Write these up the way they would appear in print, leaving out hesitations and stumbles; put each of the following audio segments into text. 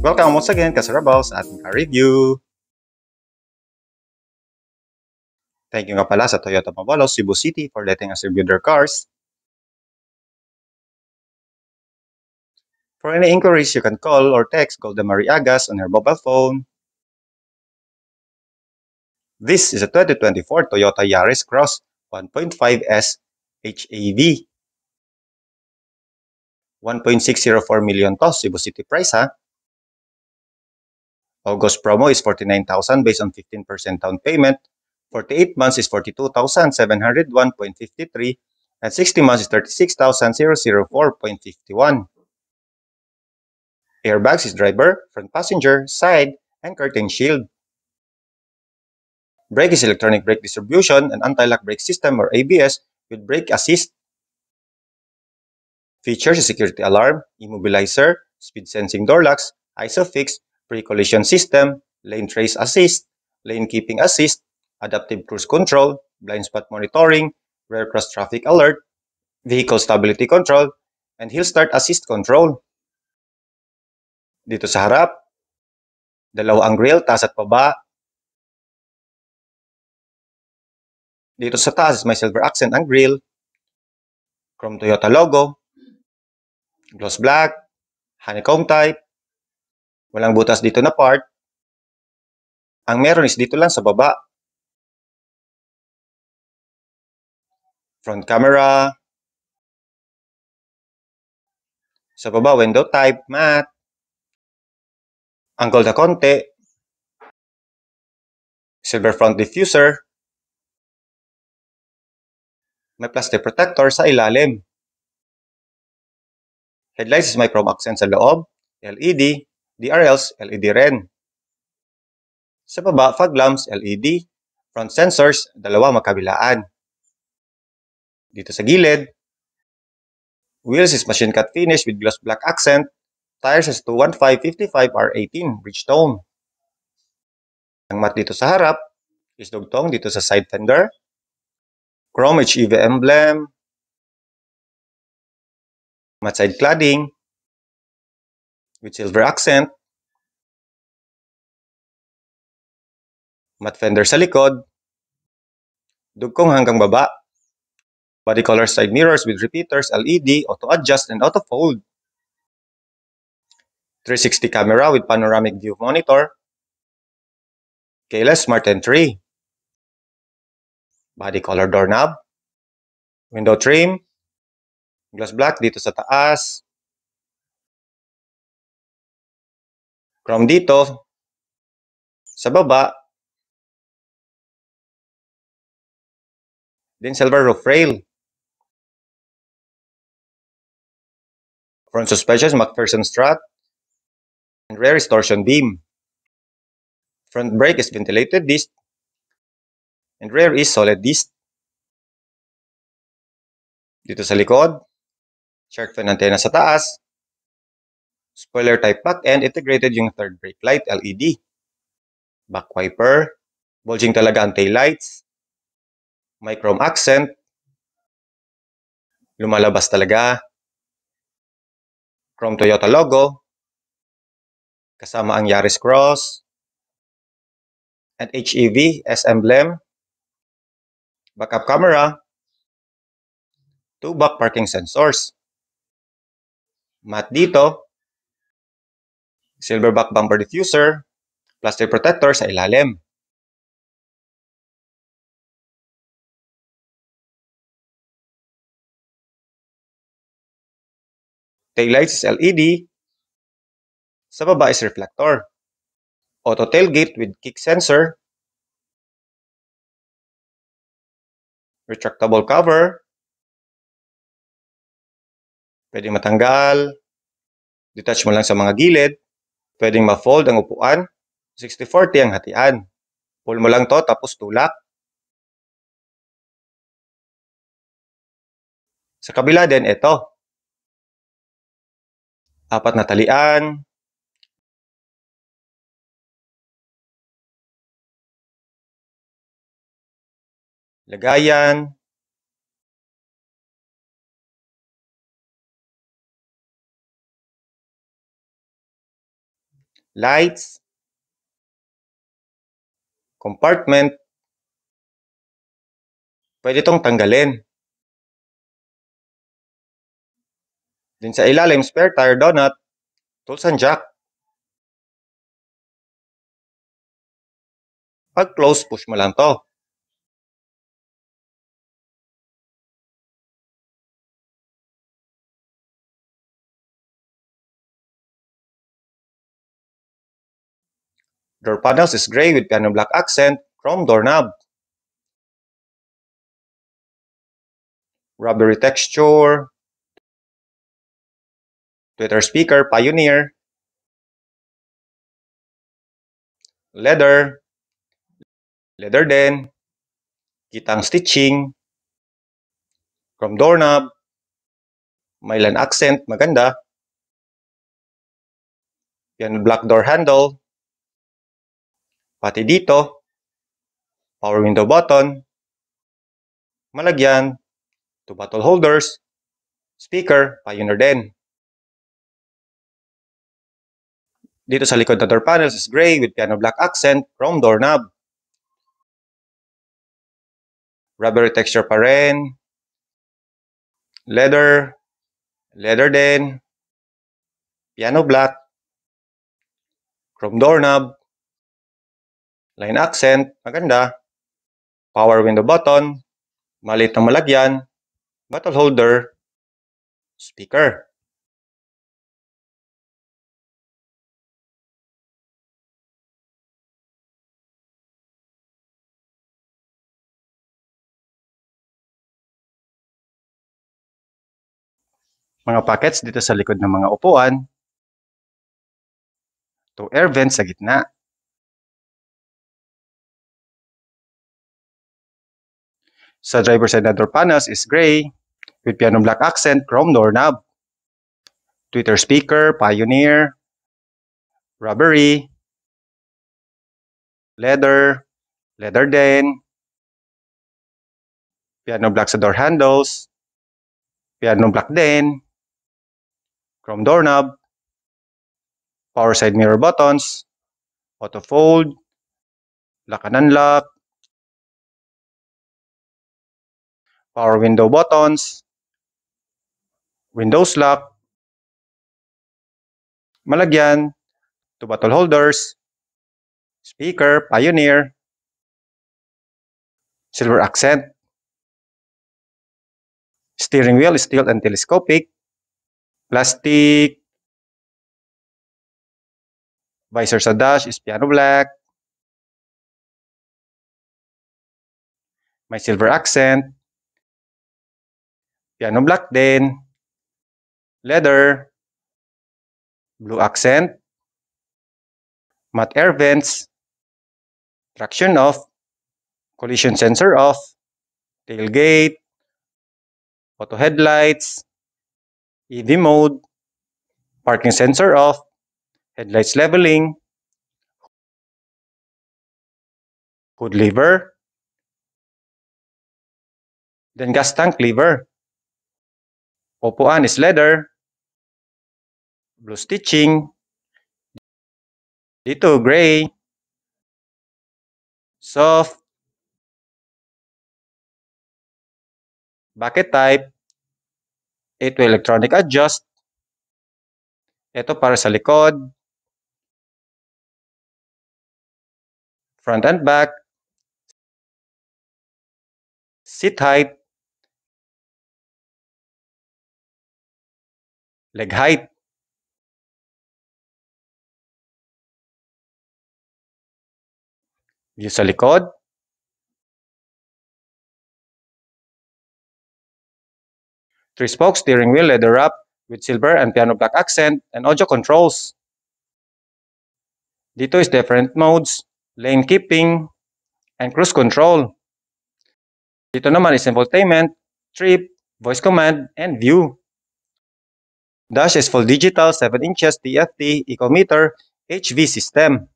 Welcome once again, Kasarabaw, sa ating car review. Thank you nga pala sa Toyota Mavalos, Cebu City for letting us review their cars. For any inquiries, you can call or text Golda Mariagas on her mobile phone. This is a 2024 Toyota Yaris Cross 1.5S HAV. 1.604 million to, Cebu City price ha. August promo is 49,000 based on 15% down payment. 48 months is 42,701.53 and 60 months is 36,004.51. Airbags is driver, front passenger, side, and curtain shield. Brake is electronic brake distribution and anti-lock brake system or ABS with brake assist. Features is security alarm, immobilizer, speed sensing door locks, ISOFIX, pre-collision system, lane trace assist, lane keeping assist, adaptive cruise control, blind spot monitoring, rear cross traffic alert, vehicle stability control, and hill start assist control. Dito sa harap, dalawa ang grille, taas at baba. Dito sa taas, may silver accent ang grille, chrome Toyota logo, gloss black, honeycomb type, walang butas dito na part. Ang meron is dito lang sa baba. Front camera. Sa baba, window type, matte. Angle na konti. Silver front diffuser. May plastic protector sa ilalim. Headlights is may chrome accent sa loob. LED, DRLs, LED rin. Sa baba, fog lamps, LED. Front sensors, dalawa magkabilaan. Dito sa gilid, wheels is machine cut finish with gloss black accent. Tires is 215/55 R18 Bridgestone. Ang matte dito sa harap is dugtong dito sa side fender. Chrome HEV emblem. Matte side cladding with silver accent. Matte fender sa likod. Dugtong hanggang baba. Body color side mirrors with repeaters, LED, auto adjust, and auto fold. 360 camera with panoramic view monitor. Keyless smart entry. Body color doorknob. Window trim. Gloss black dito sa taas. Chrome dito. Sa baba. Then silver roof rail. Front suspension McPherson strut. And rear is torsion beam. Front brake is ventilated disc. And rear is solid disc. Dito sa likod, shark fin antenna sa taas, spoiler type back end, integrated yung third brake light, LED. Back wiper, bulging talaga ang tail lights, may chrome accent, lumalabas talaga, chrome Toyota logo, kasama ang Yaris Cross, and HEV S emblem, backup camera, 2 back parking sensors, matte dito, silver back bumper diffuser, plastic protector sa ilalim. Taillights is LED. Sa baba is reflector. Auto tailgate with kick sensor. Retractable cover. Pwedeng matanggal. Detach mo lang sa mga gilid. Pwedeng ma-fold ang upuan. 60/40 ang hatian. Pull mo lang to tapos tulak. Sa kabila din, ito. 4 na talian. Lagayan. lights, compartment, pwede itong tanggalin. Din sa ilalim, spare tire donut, tools and jack. Pag close, push mo lang to. Door panels is gray with piano black accent, chrome doorknob. Rubbery texture. Twitter speaker, Pioneer. Leather. Leather din. Kitang stitching. Chrome doorknob. Mylan accent, maganda. Piano black door handle. Pati dito. Power window button. Malagyan. 2 bottle holders. Speaker, Pioneer din. Dito sa likod na door panels is gray with piano black accent, chrome doorknob. Rubbery texture pa rin. Leather. Leather din. Piano black. Chrome doorknob. Line accent, maganda. Power window button. Maliit na malagyan. Bottle holder. Speaker. Mga pockets dito sa likod ng mga upuan. 2 air vents sa gitna. Sa driver side na door panels is gray with piano black accent, chrome doorknob. Twitter speaker, Pioneer. Rubbery. Leather. Leather din. Piano black sa door handles. Piano black din. Chrome doorknob. Power side mirror buttons. Auto fold. Lock and unlock. Power window buttons. Windows lock. Malagyan. 2 bottle holders. Speaker, Pioneer. Silver accent. Steering wheel is tilt and telescopic. Plastic. Visor sa dash is piano black. May silver accent. Piano black din. Leather. Blue accent. Matte air vents. Traction off. Collision sensor off. Tailgate. Auto headlights. EV mode. Parking sensor off. Headlights leveling. Hood lever. Then gas tank lever. Upuan is leather. Blue stitching. Dito gray. Soft. Bucket type. Ito electronic adjust. Ito para sa likod. Front and back. Seat height. Leg height. View sa likod. Three-spoke steering wheel leather wrap with silver and piano black accent and audio controls. Dito is different modes, lane keeping, and cruise control. Dito naman is infotainment, trip, voice command, and view. Dash is full digital 7 inches TFT ecometer HV system.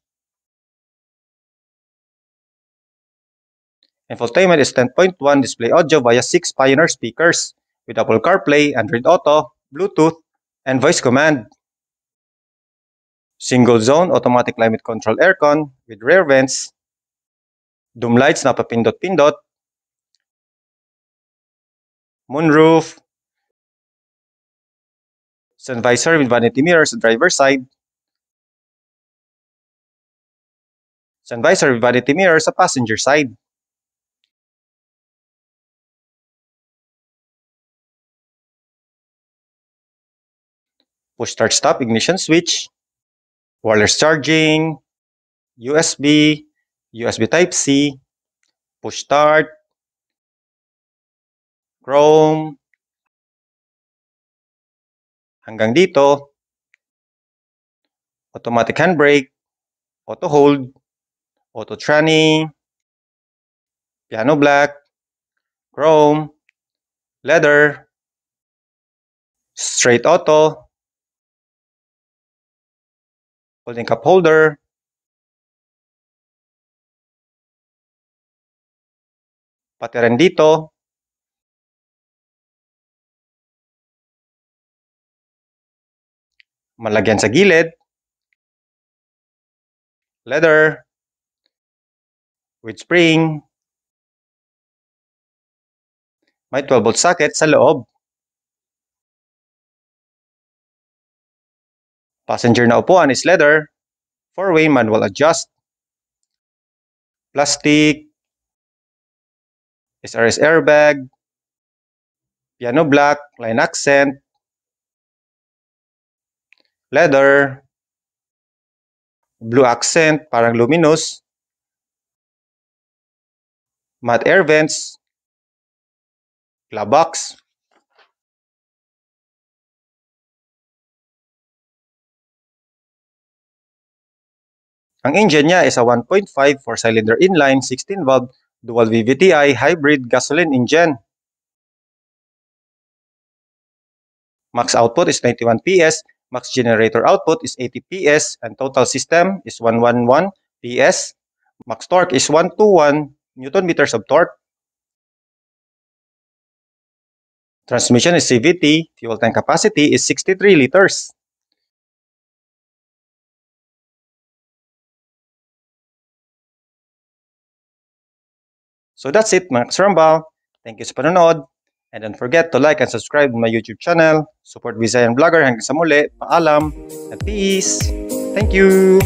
Infotainment is 10.1 display audio via 6 Pioneer speakers with Apple CarPlay, Android Auto, Bluetooth, and voice command. Single zone automatic climate control aircon with rear vents. Doom lights na papindot-pindot. Moonroof. Sun visor with vanity mirror sa driver's side. Sun visor with vanity mirror sa passenger side. Push start stop ignition switch. Wireless charging. USB. USB Type-C. Push start. Chrome. Hanggang dito. Automatic handbrake. Auto hold. Auto tranny. Piano black. Chrome. Leather. Straight auto. Holding cup holder. Pati rin dito. Malagyan sa gilid. Leather. With spring. May 12-volt socket sa loob. Passenger na upuan is leather. 4-way manual adjust. Plastic. SRS airbag. Piano black. Line accent. Leather. Blue accent, parang luminous. Matte air vents. Glove box. Ang engine niya is a 1.5 4-cylinder inline 16-valve dual VVTi hybrid gasoline engine. Max output is 91 PS, max generator output is 80 PS, and total system is 111 PS. Max torque is 121 Newton meters of torque. Transmission is CVT. Fuel tank capacity is 63 liters. So that's it mga kasarambal. Thank you sa panonood. And don't forget to like and subscribe to my YouTube channel. Support Visayan Vlogger. Hanggang sa muli. Paalam. And peace. Thank you.